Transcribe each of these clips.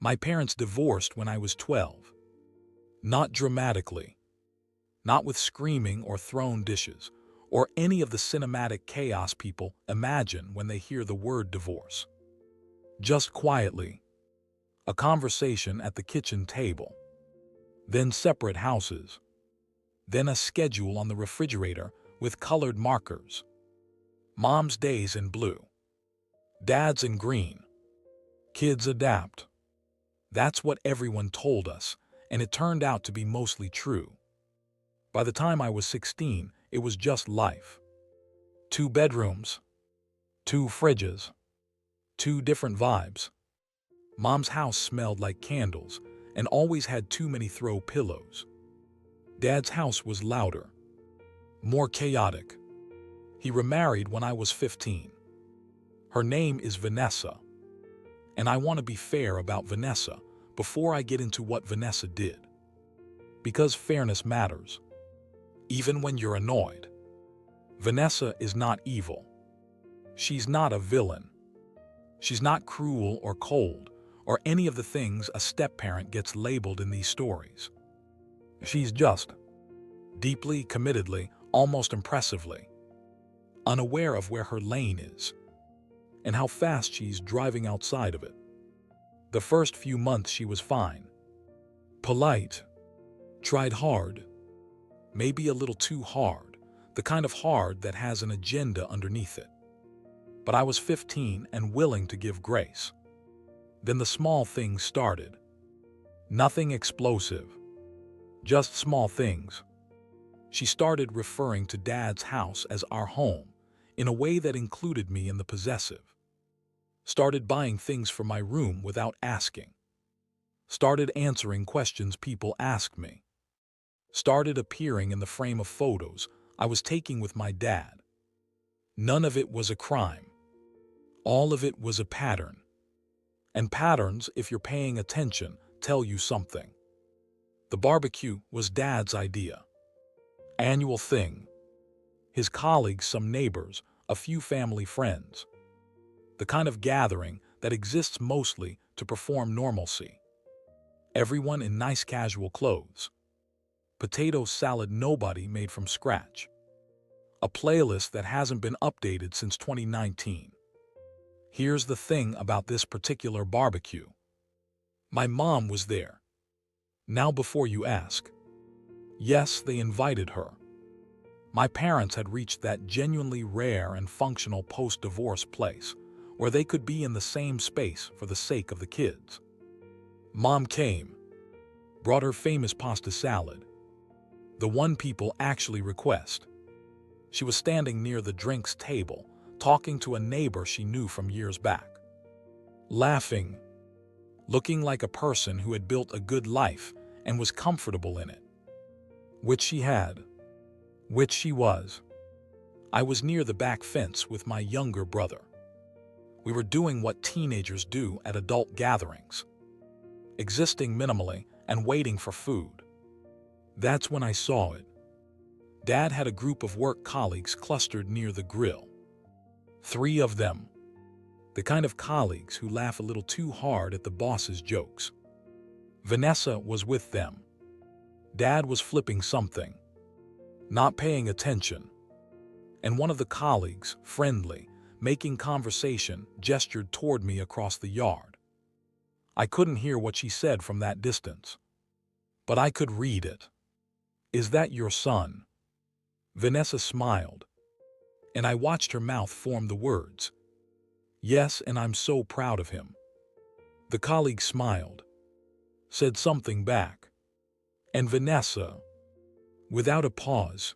My parents divorced when I was 12. Not dramatically, not with screaming or thrown dishes, or any of the cinematic chaos people imagine when they hear the word divorce. Just quietly, a conversation at the kitchen table, then separate houses, then a schedule on the refrigerator with colored markers. Mom's days in blue, dad's in green. Kids adapt. That's what everyone told us, and it turned out to be mostly true. By the time I was 16, it was just life. 2 bedrooms, 2 fridges, 2 different vibes. Mom's house smelled like candles and always had too many throw pillows. Dad's house was louder, more chaotic. He remarried when I was 15. Her name is Vanessa. And I want to be fair about Vanessa before I get into what Vanessa did. Because fairness matters. Even when you're annoyed. Vanessa is not evil. She's not a villain. She's not cruel or cold or any of the things a step-parent gets labeled in these stories. She's just deeply, committedly, almost impressively unaware of where her lane is and how fast she's driving outside of it. The first few months she was fine. Polite. Tried hard. Maybe a little too hard. The kind of hard that has an agenda underneath it. But I was 15 and willing to give grace. Then the small things started. Nothing explosive. Just small things. She started referring to Dad's house as our home in a way that included me in the possessive. Started buying things for my room without asking. Started answering questions people asked me. Started appearing in the frame of photos I was taking with my dad. None of it was a crime. All of it was a pattern. And patterns, if you're paying attention, tell you something. The barbecue was Dad's idea. Annual thing. His colleagues, some neighbors, a few family friends. The kind of gathering that exists mostly to perform normalcy. Everyone in nice casual clothes. Potato salad nobody made from scratch. A playlist that hasn't been updated since 2019. Here's the thing about this particular barbecue. My mom was there. Now before you ask. Yes, they invited her. My parents had reached that genuinely rare and functional post-divorce place where they could be in the same space for the sake of the kids. Mom came, brought her famous pasta salad, the one people actually request. She was standing near the drinks table, talking to a neighbor she knew from years back. Laughing, looking like a person who had built a good life and was comfortable in it. Which she had. Which she was. I was near the back fence with my younger brother. We were doing what teenagers do at adult gatherings. Existing minimally and waiting for food. That's when I saw it. Dad had a group of work colleagues clustered near the grill. 3 of them. The kind of colleagues who laugh a little too hard at the boss's jokes. Vanessa was with them. Dad was flipping something. Not paying attention. And one of the colleagues, friendly, making conversation, gestured toward me across the yard. I couldn't hear what she said from that distance. But I could read it. Is that your son? Vanessa smiled. And I watched her mouth form the words. Yes, and I'm so proud of him. The colleague smiled. Said something back. And Vanessa, without a pause,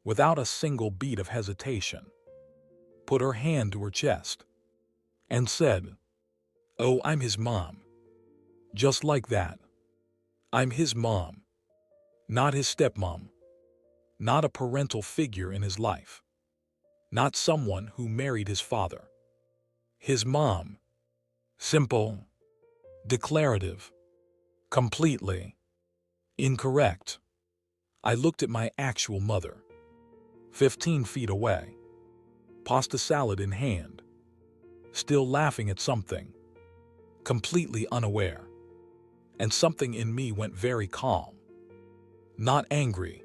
without a single beat of hesitation, put her hand to her chest and said, "Oh, I'm his mom." Just like that. I'm his mom. Not his stepmom. Not a parental figure in his life. Not someone who married his father. His mom. Simple. Declarative. Completely. Incorrect. I looked at my actual mother. 15 feet away. Pasta salad in hand. Still laughing at something. completely unaware, and something in me went very calm. Not angry,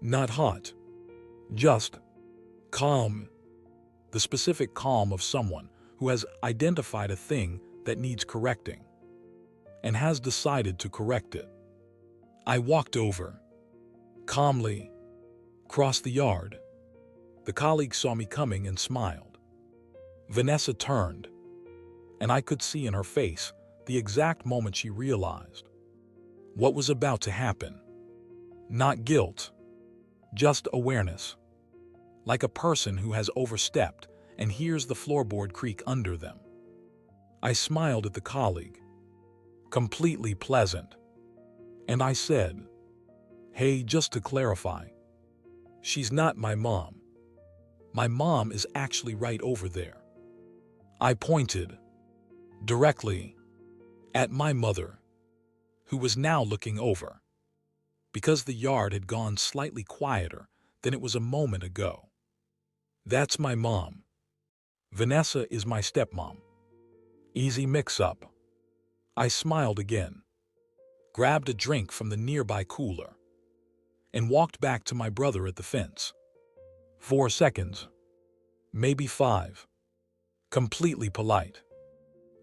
not hot, just calm. The specific calm of someone who has identified a thing that needs correcting and has decided to correct it. I walked over, calmly, crossed the yard. The colleague saw me coming and smiled. Vanessa turned, and I could see in her face the exact moment she realized what was about to happen. Not guilt, just awareness. Like a person who has overstepped and hears the floorboard creak under them. I smiled at the colleague, completely pleasant, and I said, "Hey, just to clarify, she's not my mom. My mom is actually right over there." I pointed directly at my mother, who was now looking over, because the yard had gone slightly quieter than it was a moment ago. "That's my mom. Vanessa is my stepmom. Easy mix-up." I smiled again, grabbed a drink from the nearby cooler, and walked back to my brother at the fence. 4 seconds, maybe 5. Completely polite,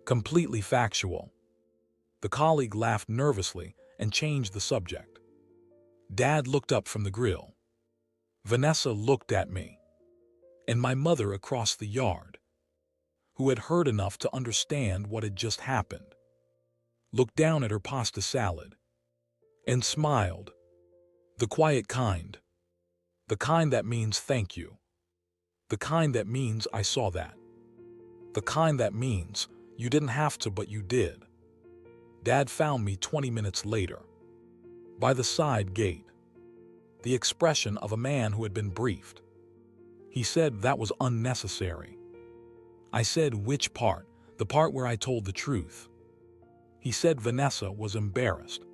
completely factual. The colleague laughed nervously and changed the subject. Dad looked up from the grill. Vanessa looked at me, and my mother across the yard, who had heard enough to understand what had just happened, looked down at her pasta salad and smiled. The quiet kind. The kind that means thank you. The kind that means I saw that. The kind that means you didn't have to, but you did. Dad found me 20 minutes later, by the side gate. The expression of a man who had been briefed. He said that was unnecessary. I said, "Which part?" "The part where I told the truth." He said Vanessa was embarrassed.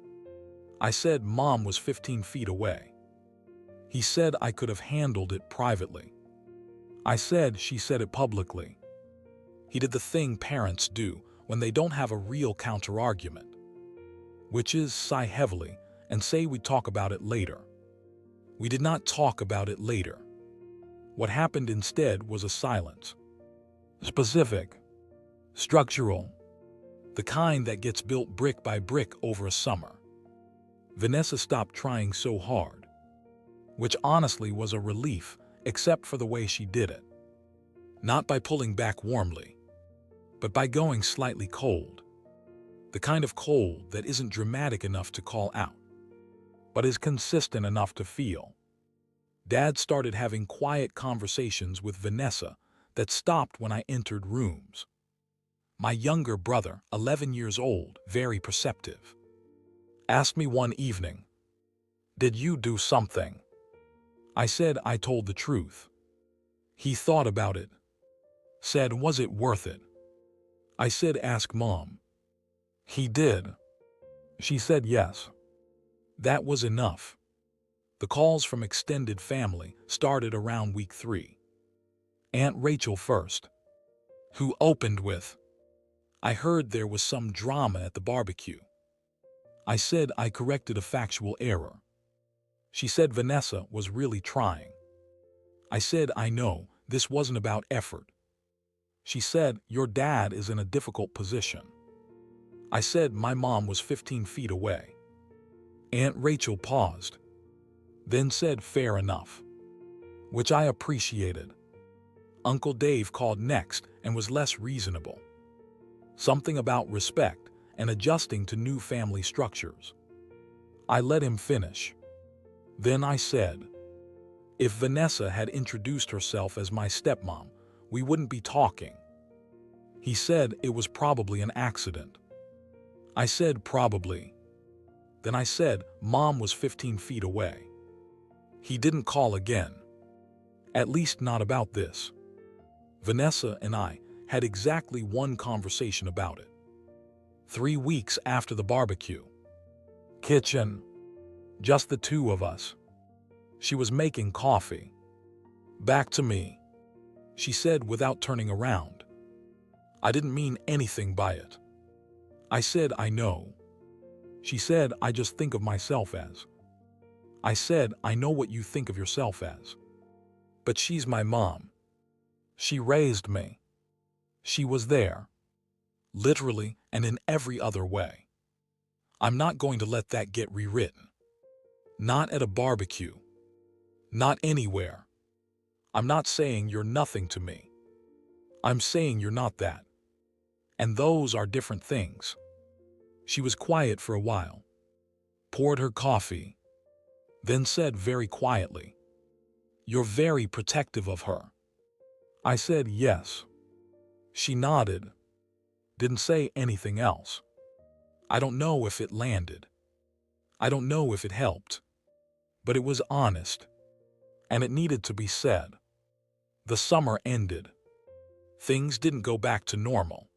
I said Mom was 15 feet away. He said I could have handled it privately. I said she said it publicly. He did the thing parents do when they don't have a real counter-argument, which is sigh heavily and say we talk about it later. We did not talk about it later. What happened instead was a silence. Specific, structural, the kind that gets built brick by brick over a summer. Vanessa stopped trying so hard, which honestly was a relief, except for the way she did it. Not by pulling back warmly, but by going slightly cold. The kind of cold that isn't dramatic enough to call out, but is consistent enough to feel. Dad started having quiet conversations with Vanessa that stopped when I entered rooms. My younger brother, 11 years old, very perceptive, asked me one evening, "Did you do something?" I said I told the truth. He thought about it, said, "Was it worth it?" I said, "Ask Mom." He did. She said yes. That was enough. The calls from extended family started around week 3. Aunt Rachel first, who opened with, "I heard there was some drama at the barbecue." I said I corrected a factual error. She said Vanessa was really trying. I said I know, this wasn't about effort. She said, "Your dad is in a difficult position." I said my mom was 15 feet away. Aunt Rachel paused, then said fair enough, which I appreciated. Uncle Dave called next and was less reasonable. Something about respect and adjusting to new family structures. I let him finish. Then I said, "If Vanessa had introduced herself as my stepmom, we wouldn't be talking." He said it was probably an accident. I said probably. Then I said Mom was 15 feet away. He didn't call again. At least not about this. Vanessa and I had exactly one conversation about it. 3 weeks after the barbecue. Kitchen. Just the two of us. She was making coffee. "Back to me," she said without turning around. I didn't mean anything by it. I said, I know. She said, I just think of myself as. I said, I know what you think of yourself as. But she's my mom. She raised me. She was there. Literally and in every other way. I'm not going to let that get rewritten. Not at a barbecue. Not anywhere. I'm not saying you're nothing to me. I'm saying you're not that. And those are different things. She was quiet for a while, poured her coffee, then said very quietly, "You're very protective of her." I said yes. She nodded, didn't say anything else. I don't know if it landed. I don't know if it helped. But it was honest, and it needed to be said. The summer ended. Things didn't go back to normal.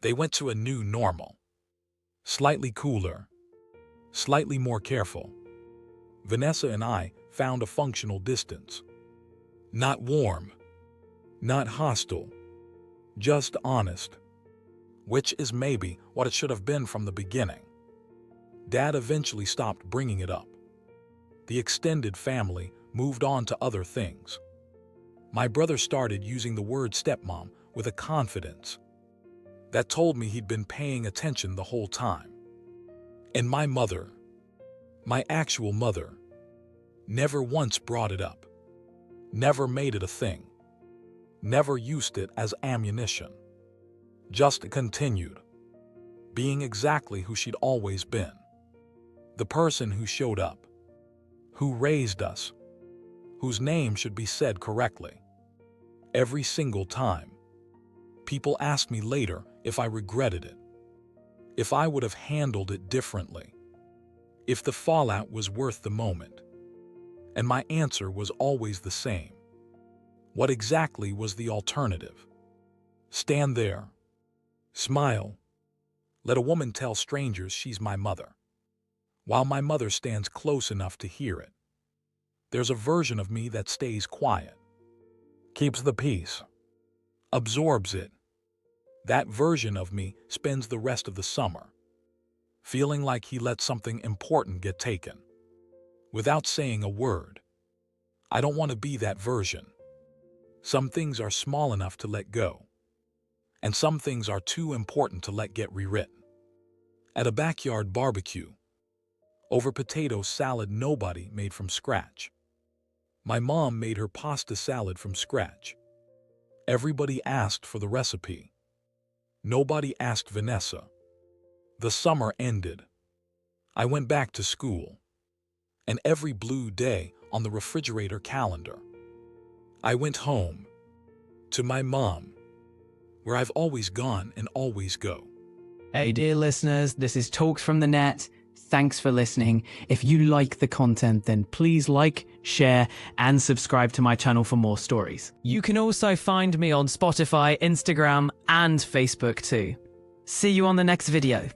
They went to a new normal. Slightly cooler, slightly more careful. Vanessa and I found a functional distance. Not warm, not hostile, just honest. Which is maybe what it should have been from the beginning. Dad eventually stopped bringing it up. The extended family moved on to other things. My brother started using the word stepmom with a confidence that told me he'd been paying attention the whole time. And my mother, my actual mother, never once brought it up, never made it a thing, never used it as ammunition. Just continued, being exactly who she'd always been. The person who showed up, who raised us, whose name should be said correctly. Every single time. People asked me later if I regretted it, if I would have handled it differently, if the fallout was worth the moment. And my answer was always the same. What exactly was the alternative? Stand there, smile, let a woman tell strangers she's my mother, while my mother stands close enough to hear it. There's a version of me that stays quiet, keeps the peace, absorbs it. That version of me spends the rest of the summer feeling like he let something important get taken without saying a word. I don't want to be that version. Some things are small enough to let go, and some things are too important to let get rewritten. At a backyard barbecue, over potato salad nobody made from scratch. My mom made her pasta salad from scratch. Everybody asked for the recipe. Nobody asked Vanessa. The summer ended. I went back to school. And every blue day on the refrigerator calendar, I went home. To my mom. Where I've always gone and always go. Hey dear listeners, this is Talks from the Net. Thanks for listening. If you like the content, then please like, share, and subscribe to my channel for more stories. You can also find me on Spotify, Instagram, and Facebook too. See you on the next video.